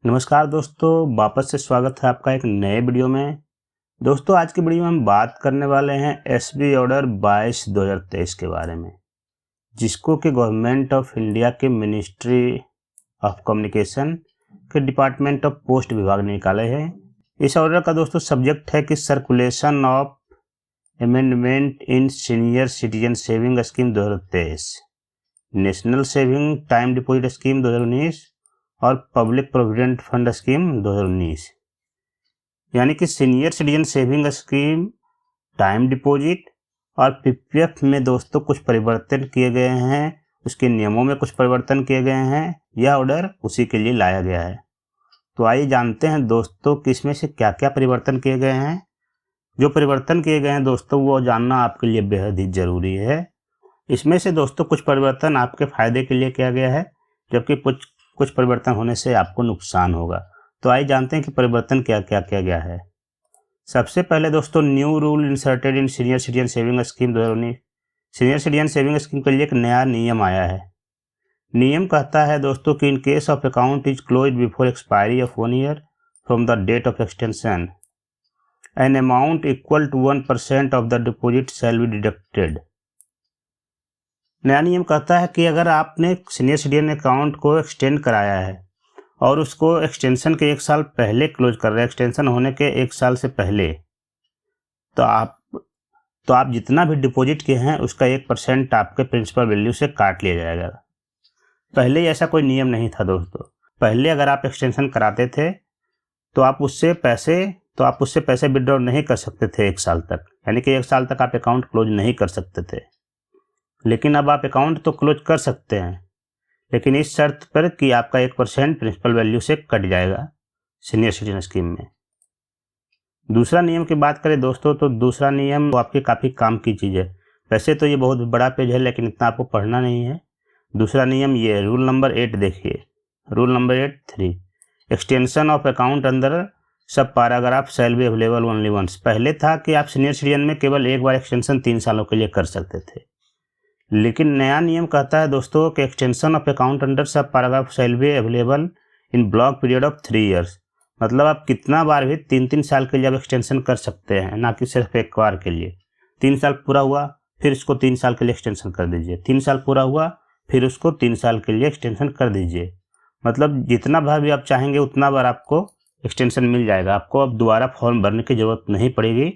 नमस्कार दोस्तों, वापस से स्वागत है आपका एक नए वीडियो में। दोस्तों, आज की वीडियो में हम बात करने वाले हैं एसबी ऑर्डर 22/2023 के बारे में, जिसको कि गवर्नमेंट ऑफ इंडिया के मिनिस्ट्री ऑफ कम्युनिकेशन के डिपार्टमेंट ऑफ पोस्ट विभाग ने निकाले हैं। इस ऑर्डर का दोस्तों सब्जेक्ट है कि circulation of amendment in senior citizen saving scheme 2023, national saving time deposit scheme 2019 और पब्लिक प्रोविडेंट फंड स्कीम 2019। यानी कि senior citizen saving scheme, time deposit और पीपीएफ में दोस्तों कुछ परिवर्तन किए गए हैं, उसके नियमों में कुछ परिवर्तन किए गए हैं। यह ऑर्डर उसी के लिए लाया गया है। तो आइए जानते हैं दोस्तों कि इसमें से क्या क्या परिवर्तन किए गए हैं। जो परिवर्तन किए गए हैं दोस्तों, वो जानना आपके लिए बेहद ही ज़रूरी है। इसमें से दोस्तों कुछ परिवर्तन आपके फ़ायदे के लिए किया गया है, जबकि कुछ परिवर्तन होने से आपको नुकसान होगा। तो आइए जानते हैं कि परिवर्तन क्या क्या किया गया है। सबसे पहले दोस्तों, new rule inserted in senior citizen saving scheme 2019। Senior citizen saving scheme के लिए एक नया नियम आया है। नियम कहता है दोस्तों कि in case of account is close before expiry of 1 year from the date of extension, an amount equal to 1% of the deposit shall be deducted. नया नियम कहता है कि अगर आपने सीनियर सिटीजन अकाउंट को एक्सटेंड कराया है और उसको एक्सटेंशन के 1 साल पहले क्लोज कर रहे हैं, एक्सटेंशन होने के 1 साल से पहले, तो आप जितना भी डिपॉजिट किए हैं उसका 1% आपके प्रिंसिपल वैल्यू से काट लिया जाएगा। पहले ऐसा कोई नियम नहीं था दोस्तों। पहले अगर आप एक्सटेंशन कराते थे तो आप उससे पैसे विड्रॉ नहीं कर सकते थे 1 साल तक, यानी कि 1 साल तक आप अकाउंट क्लोज नहीं कर सकते थे। लेकिन अब आप अकाउंट तो क्लोज कर सकते हैं, लेकिन इस शर्त पर कि आपका 1% प्रिंसिपल वैल्यू से कट जाएगा सीनियर सिटीजन स्कीम में। दूसरा नियम की बात करें दोस्तों, तो दूसरा नियम तो आपके काफ़ी काम की चीज़ है। वैसे तो ये बहुत बड़ा पेज है, लेकिन इतना आपको पढ़ना नहीं है। दूसरा नियम ये है, रूल नंबर 8 देखिए। Rule number 8(3), extension of account अंदर sub paragraph shall be available only once. पहले था कि आप सीनियर सिटीजन में केवल एक बार एक्सटेंशन 3 सालों के लिए कर सकते थे, लेकिन नया नियम कहता है दोस्तों कि extension of account under sub paragraph shall be available in block period of 3 years. मतलब आप कितना बार भी 3-3 साल के लिए आप एक्सटेंशन कर सकते हैं, ना कि सिर्फ एक बार के लिए। 3 साल पूरा हुआ फिर इसको 3 साल के लिए एक्सटेंशन कर दीजिए, 3 साल पूरा हुआ फिर उसको 3 साल के लिए एक्सटेंशन कर दीजिए। मतलब जितना बार भी आप चाहेंगे उतना बार आपको एक्सटेंशन मिल जाएगा। आपको अब दोबारा फॉर्म भरने की ज़रूरत नहीं पड़ेगी,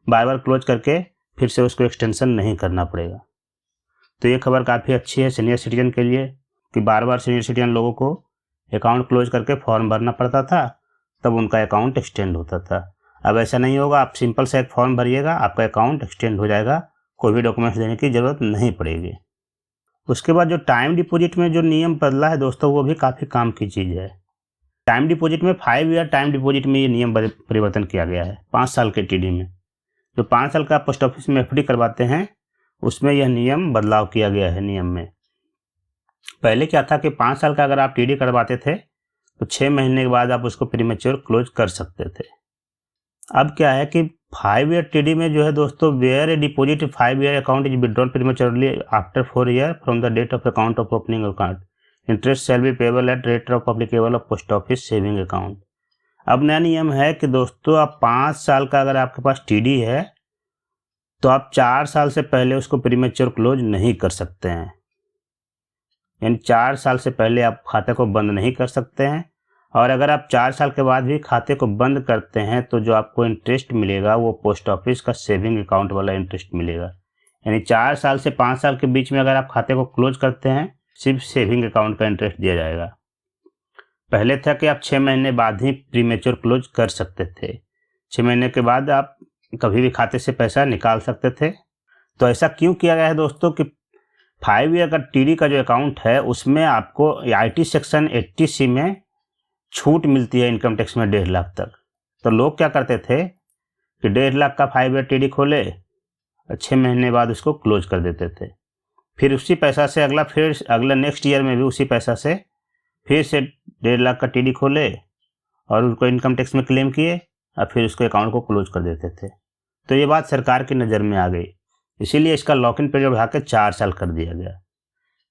बार बार क्लोज करके फिर से उसको एक्सटेंशन नहीं करना पड़ेगा। तो ये खबर काफ़ी अच्छी है सीनियर सिटीजन के लिए कि बार बार सीनियर सिटीजन लोगों को अकाउंट क्लोज करके फॉर्म भरना पड़ता था, तब उनका अकाउंट एक्सटेंड होता था। अब ऐसा नहीं होगा, आप सिंपल से एक फॉर्म भरिएगा, आपका अकाउंट एक्सटेंड हो जाएगा, कोई भी डॉक्यूमेंट्स देने की ज़रूरत नहीं पड़ेगी। उसके बाद जो टाइम डिपॉजिट में जो नियम बदला है दोस्तों, वो भी काफ़ी काम की चीज़ है। टाइम डिपॉजिट में 5 ईयर टाइम डिपॉजिट में ये नियम परिवर्तन किया गया है। 5 साल के टीडी में जो 5 साल का पोस्ट ऑफिस में एफडी करवाते हैं, उसमें यह नियम बदलाव किया गया है। नियम में पहले क्या था कि 5 साल का अगर आप टीडी करवाते थे तो 6 महीने के बाद आप उसको प्रीमेच्योर क्लोज कर सकते थे। अब क्या है कि 5 ईयर टीडी में जो है दोस्तों, where a deposit 5 year account is withdrawn prematurely after 4 year from the date of account of opening account, interest shall be payable at rate of applicable of post office saving account. अब नया नियम है कि दोस्तों, आप 5 साल का अगर आपके पास टीडी है तो आप 4 साल से पहले उसको प्रीमेच्योर क्लोज नहीं कर सकते हैं। यानी 4 साल से पहले आप खाते को बंद नहीं कर सकते हैं, और अगर आप 4 साल के बाद भी खाते को बंद करते हैं तो जो आपको इंटरेस्ट मिलेगा वो पोस्ट ऑफिस का सेविंग अकाउंट वाला इंटरेस्ट मिलेगा। यानी 4 साल से 5 साल के बीच में अगर आप खाते को क्लोज करते हैं, सिर्फ सेविंग अकाउंट का इंटरेस्ट दिया जाएगा। पहले था कि आप 6 महीने बाद ही प्रीमेच्योर क्लोज कर सकते थे। 6 महीने के बाद आप कभी भी खाते से पैसा निकाल सकते थे। तो ऐसा क्यों किया गया है दोस्तों कि 5 ईयर का टीडी का जो अकाउंट है उसमें आपको आईटी सेक्शन 80C में छूट मिलती है इनकम टैक्स में 1.5 लाख तक। तो लोग क्या करते थे कि 1.5 लाख का 5 ईयर टीडी खोले और 6 महीने बाद उसको क्लोज कर देते थे। फिर उसी पैसा से अगला नेक्स्ट ईयर में भी उसी पैसा से फिर से 1.5 लाख का टीडी खोले और उनको इनकम टैक्स में क्लेम किए और फिर उसके अकाउंट को क्लोज कर देते थे। तो ये बात सरकार की नज़र में आ गई, इसीलिए इसका लॉक इन पीरियड बढ़ा के 4 साल कर दिया गया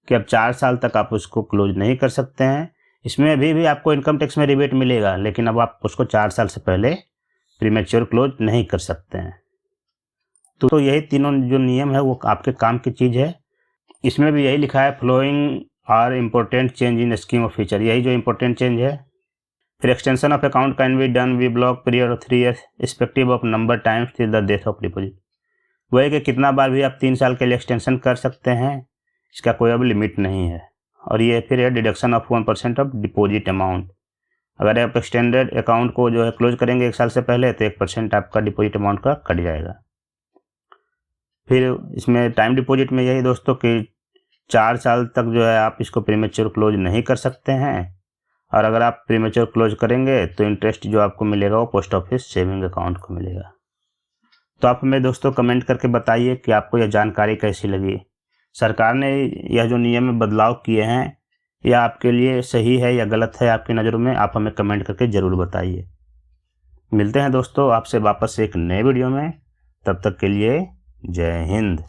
कि अब 4 साल तक आप उसको क्लोज नहीं कर सकते हैं। इसमें अभी भी आपको इनकम टैक्स में रिबेट मिलेगा, लेकिन अब आप उसको 4 साल से पहले प्रीमेच्योर क्लोज नहीं कर सकते हैं। तो यही तीनों जो नियम है वो आपके काम की चीज़ है। इसमें भी यही लिखा है, following are important change in scheme of feature, यही जो इम्पोर्टेंट चेंज है। फिर extension of account can be done we block period of 3 years respective of number times till the death of deposit. वो है कि कितना बार भी आप 3 साल के लिए एक्सटेंशन कर सकते हैं, इसका कोई अब लिमिट नहीं है। और ये फिर है deduction of 1% of deposit amount. अगर आप एक्सटेंडेड अकाउंट को जो है क्लोज करेंगे 1 साल से पहले तो 1% आपका डिपॉजिट अमाउंट का कट जाएगा। फिर इसमें टाइम डिपॉजिट में यही दोस्तों कि 4 साल तक जो है आप इसको प्रीमेच्योर क्लोज नहीं कर सकते हैं, और अगर आप प्रीमेच्योर क्लोज करेंगे तो इंटरेस्ट जो आपको मिलेगा वो पोस्ट ऑफिस सेविंग अकाउंट को मिलेगा। तो आप हमें दोस्तों कमेंट करके बताइए कि आपको यह जानकारी कैसी लगी। सरकार ने यह जो नियम में बदलाव किए हैं यह आपके लिए सही है या गलत है आपकी नज़रों में, आप हमें कमेंट करके ज़रूर बताइए। मिलते हैं दोस्तों आपसे वापस एक नए वीडियो में, तब तक के लिए जय हिंद।